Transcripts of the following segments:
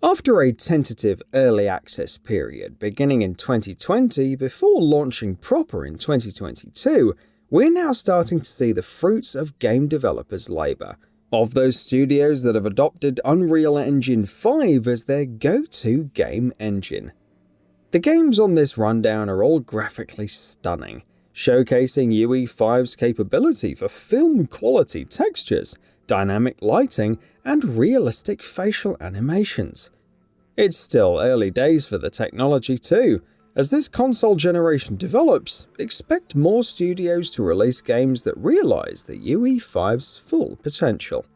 After a tentative early access period beginning in 2020 before launching proper in 2022, we're now starting to see the fruits of game developers' labor. Of those studios that have adopted Unreal Engine 5 as their go-to game engine. The games on this rundown are all graphically stunning, showcasing UE5's capability for film-quality textures, dynamic lighting, and realistic facial animations. It's still early days for the technology too. As this console generation develops, expect more studios to release games that realize the UE5's full potential.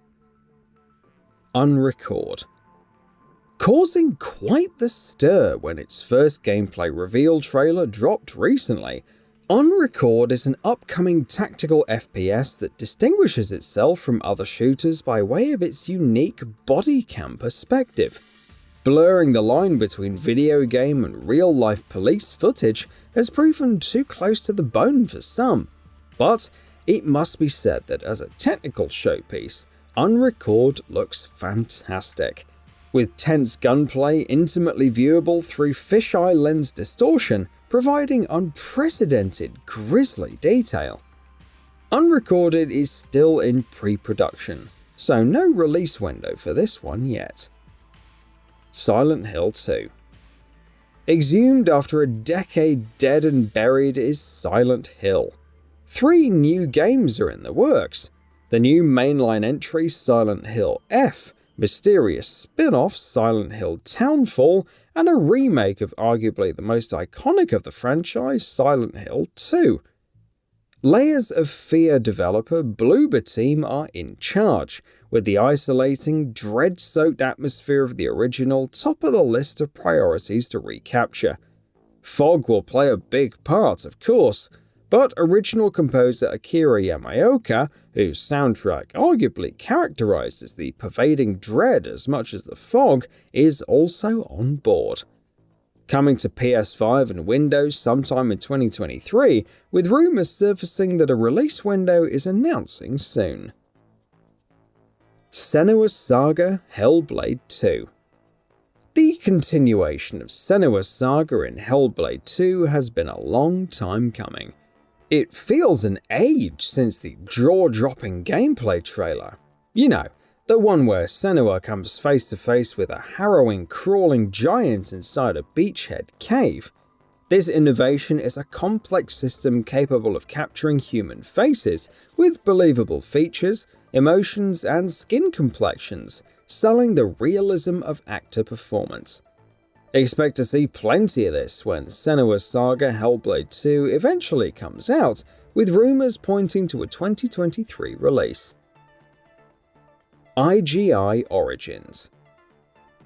UNRECORD. Causing quite the stir when its first gameplay reveal trailer dropped recently, UNRECORD is an upcoming tactical FPS that distinguishes itself from other shooters by way of its unique body cam perspective. Blurring the line between video game and real-life police footage has proven too close to the bone for some, but it must be said that as a technical showpiece, UNRECORD looks fantastic. With tense gunplay intimately viewable through fisheye lens distortion, providing unprecedented grisly detail. UNRECORD is still in pre-production, so no release window for this one yet. Silent Hill 2. Exhumed after a decade dead and buried is Silent Hill. 3 new games are in the works. The new mainline entry Silent Hill F, mysterious spin-off Silent Hill Townfall, and a remake of arguably the most iconic of the franchise, Silent Hill 2. Layers of Fear developer Bloober Team are in charge, with the isolating, dread-soaked atmosphere of the original top of the list of priorities to recapture. Fog will play a big part, of course, but original composer Akira Yamaoka, whose soundtrack arguably characterizes the pervading dread as much as the fog, is also on board. Coming to PS5 and Windows sometime in 2023, with rumors surfacing that a release window is announcing soon. Senua's Saga Hellblade 2. The continuation of Senua's Saga in Hellblade 2 has been a long time coming. It feels an age since the jaw-dropping gameplay trailer. You know, the one where Senua comes face to face with a harrowing, crawling giant inside a beachhead cave. This innovation is a complex system capable of capturing human faces with believable features, emotions, and skin complexions, selling the realism of actor performance. Expect to see plenty of this when Senua's Saga Hellblade 2 eventually comes out, with rumors pointing to a 2023 release. I.G.I. Origins.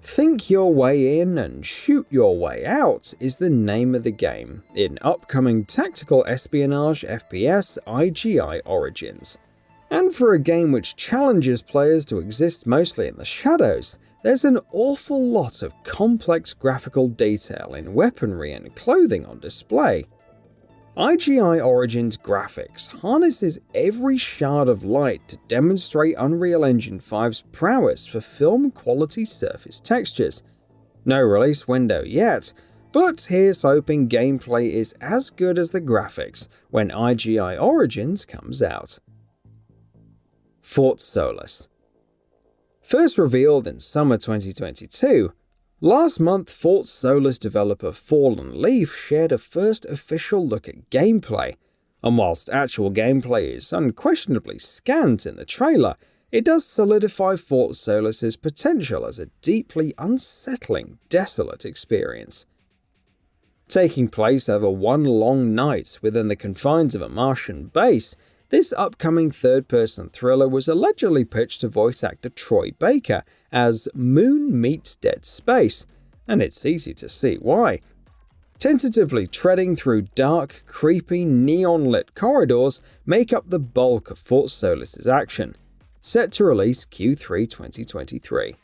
Think your way in and shoot your way out is the name of the game in upcoming tactical espionage FPS I.G.I. Origins. And for a game which challenges players to exist mostly in the shadows, there's an awful lot of complex graphical detail in weaponry and clothing on display. I.G.I. Origins graphics harnesses every shard of light to demonstrate Unreal Engine 5's prowess for film-quality surface textures. No release window yet, but here's hoping gameplay is as good as the graphics when I.G.I. Origins comes out. Fort Solis. First revealed in summer 2022, last month Fort Solis developer Fallen Leaf shared a first official look at gameplay, and whilst actual gameplay is unquestionably scant in the trailer, it does solidify Fort Solis' potential as a deeply unsettling, desolate experience. Taking place over one long night within the confines of a Martian base, this upcoming third-person thriller was allegedly pitched to voice actor Troy Baker as Moon meets Dead Space, and it's easy to see why. Tentatively treading through dark, creepy, neon-lit corridors make up the bulk of Fort Solis' action, set to release Q3 2023.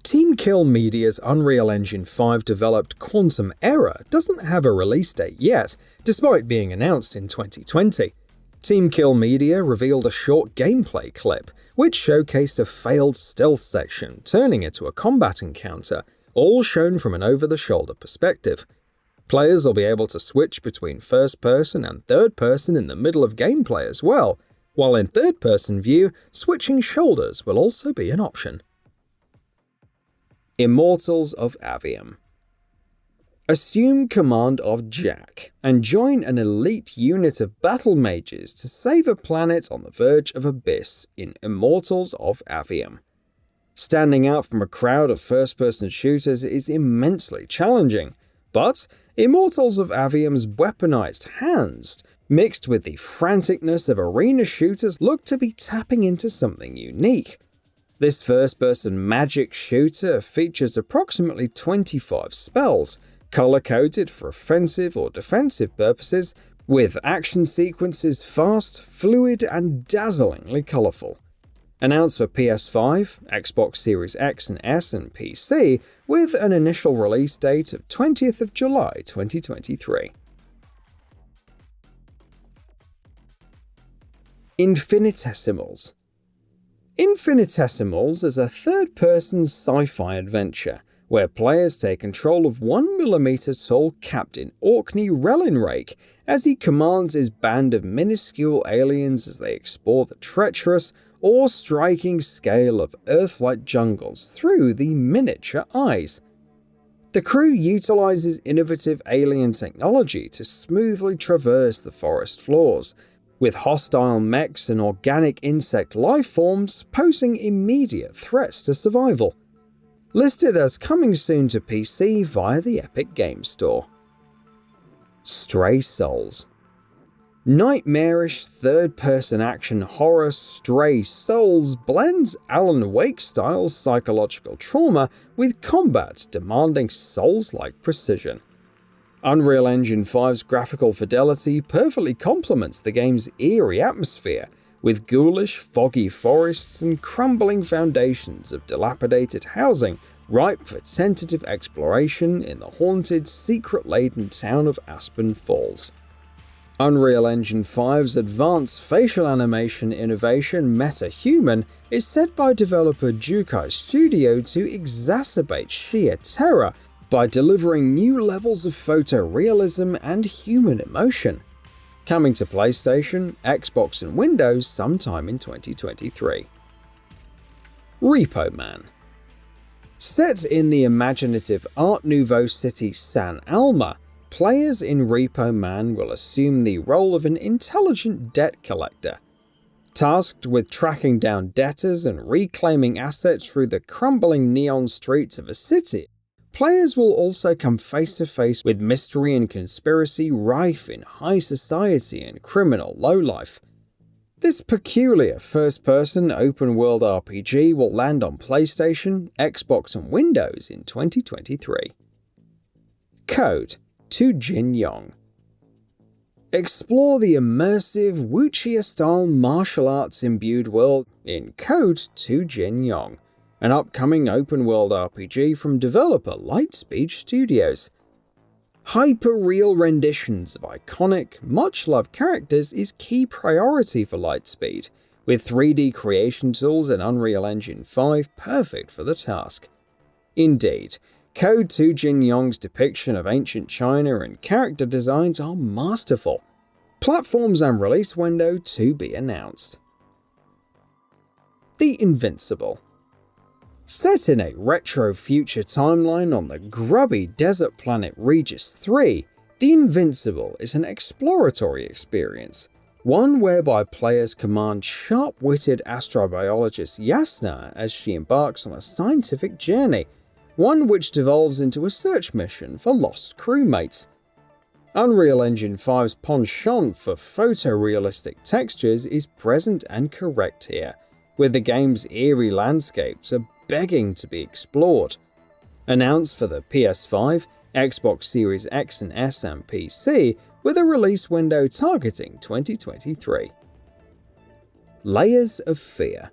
Team Kill Media's Unreal Engine 5 developed Quantum Error doesn't have a release date yet, despite being announced in 2020. Team Kill Media revealed a short gameplay clip, which showcased a failed stealth section, turning it to a combat encounter, all shown from an over-the-shoulder perspective. Players will be able to switch between first-person and third-person in the middle of gameplay as well, while in third-person view, switching shoulders will also be an option. Immortals of Avium. Assume command of Jack and join an elite unit of battle mages to save a planet on the verge of abyss in Immortals of Avium. Standing out from a crowd of first-person shooters is immensely challenging, but Immortals of Avium's weaponized hands, mixed with the franticness of arena shooters, look to be tapping into something unique. This first-person magic shooter features approximately 25 spells, color-coded for offensive or defensive purposes, with action sequences fast, fluid, and dazzlingly colorful. Announced for PS5, Xbox Series X and S, and PC, with an initial release date of 20th of July 2023. Infinitesimals. Infinitesimals is a third-person sci-fi adventure where players take control of 1mm tall Captain Orkney Rellinrake as he commands his band of minuscule aliens as they explore the treacherous, awe-striking scale of Earth-like jungles through the miniature eyes. The crew utilizes innovative alien technology to smoothly traverse the forest floors, with hostile mechs and organic insect life forms posing immediate threats to survival. Listed as coming soon to PC via the Epic Games Store. Stray Souls. Nightmarish third-person action horror Stray Souls blends Alan Wake-style psychological trauma with combat demanding Souls-like precision. Unreal Engine 5's graphical fidelity perfectly complements the game's eerie atmosphere, with ghoulish, foggy forests and crumbling foundations of dilapidated housing ripe for tentative exploration in the haunted, secret-laden town of Aspen Falls. Unreal Engine 5's advanced facial animation innovation MetaHuman is said by developer I.G.I Studio to exacerbate sheer terror by delivering new levels of photorealism and human emotion. Coming to PlayStation, Xbox, and Windows sometime in 2023. Repo Man. Set in the imaginative Art Nouveau city San Alma, players in Repo Man will assume the role of an intelligent debt collector. Tasked with tracking down debtors and reclaiming assets through the crumbling neon streets of a city, players will also come face-to-face with mystery and conspiracy rife in high society and criminal lowlife. This peculiar first-person open-world RPG will land on PlayStation, Xbox, and Windows in 2023. Code: To Jin Yong. Explore the immersive, wuxia-style martial arts-imbued world in Code: To Jin Yong, an upcoming open-world RPG from developer Lightspeed Studios. Hyper-real renditions of iconic, much-loved characters is key priority for Lightspeed, with 3D creation tools in Unreal Engine 5 perfect for the task. Indeed, Code: To Jin Yong's depiction of ancient China and character designs are masterful. Platforms and release window to be announced. The Invincible. Set in a retro future timeline on the grubby desert planet Regis 3, The Invincible is an exploratory experience, one whereby players command sharp-witted astrobiologist Yasna as she embarks on a scientific journey, one which devolves into a search mission for lost crewmates. Unreal Engine 5's penchant for photorealistic textures is present and correct here, with the game's eerie landscapes begging to be explored. Announced for the PS5, Xbox Series X and S, and PC, with a release window targeting 2023. Layers of Fear.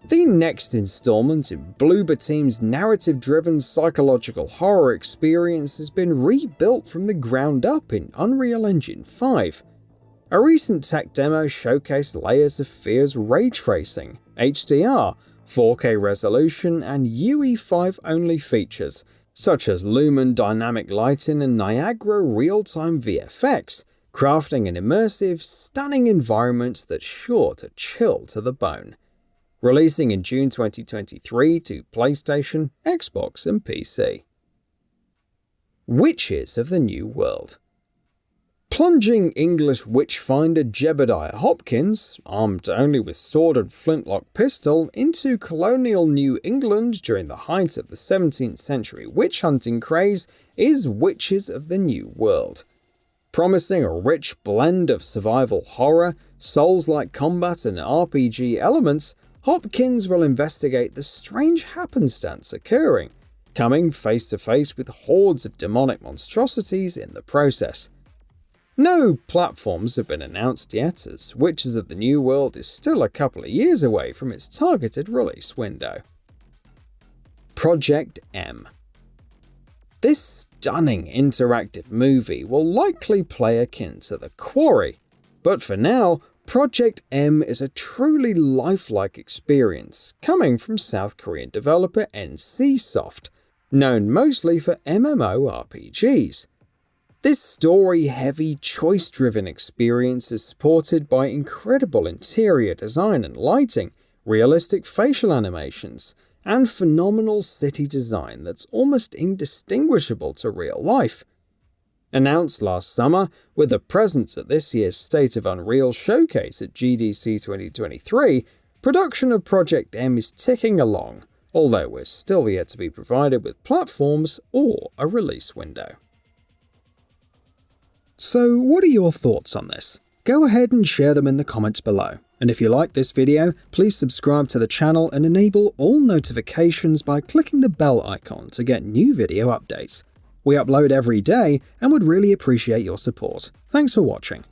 The next installment in Bloober Team's narrative-driven psychological horror experience has been rebuilt from the ground up in Unreal Engine 5. A recent tech demo showcased layers of Fear's ray tracing, HDR, 4K resolution, and UE5-only features, such as Lumen dynamic lighting and Niagara real-time VFX, crafting an immersive, stunning environment that's sure to chill to the bone. Releasing in June 2023 to PlayStation, Xbox, and PC. Witches of the New World. Plunging English witchfinder Jebediah Hopkins, armed only with sword and flintlock pistol, into colonial New England during the height of the 17th century witch-hunting craze is Witches of the New World. Promising a rich blend of survival horror, Souls-like combat, and RPG elements, Hopkins will investigate the strange happenstance occurring, coming face-to-face with hordes of demonic monstrosities in the process. No platforms have been announced yet, as Witches of the New World is still a couple of years away from its targeted release window. Project M. This stunning interactive movie will likely play akin to The Quarry, but for now, Project M is a truly lifelike experience coming from South Korean developer NCSoft, known mostly for MMORPGs. This story-heavy, choice-driven experience is supported by incredible interior design and lighting, realistic facial animations, and phenomenal city design that's almost indistinguishable to real life. Announced last summer, with a presence at this year's State of Unreal showcase at GDC 2023, production of Project M is ticking along, although we're still yet to be provided with platforms or a release window. So what are your thoughts on this? Go ahead and share them in the comments below. And if you like this video, please subscribe to the channel and enable all notifications by clicking the bell icon to get new video updates. We upload every day and would really appreciate your support. Thanks for watching.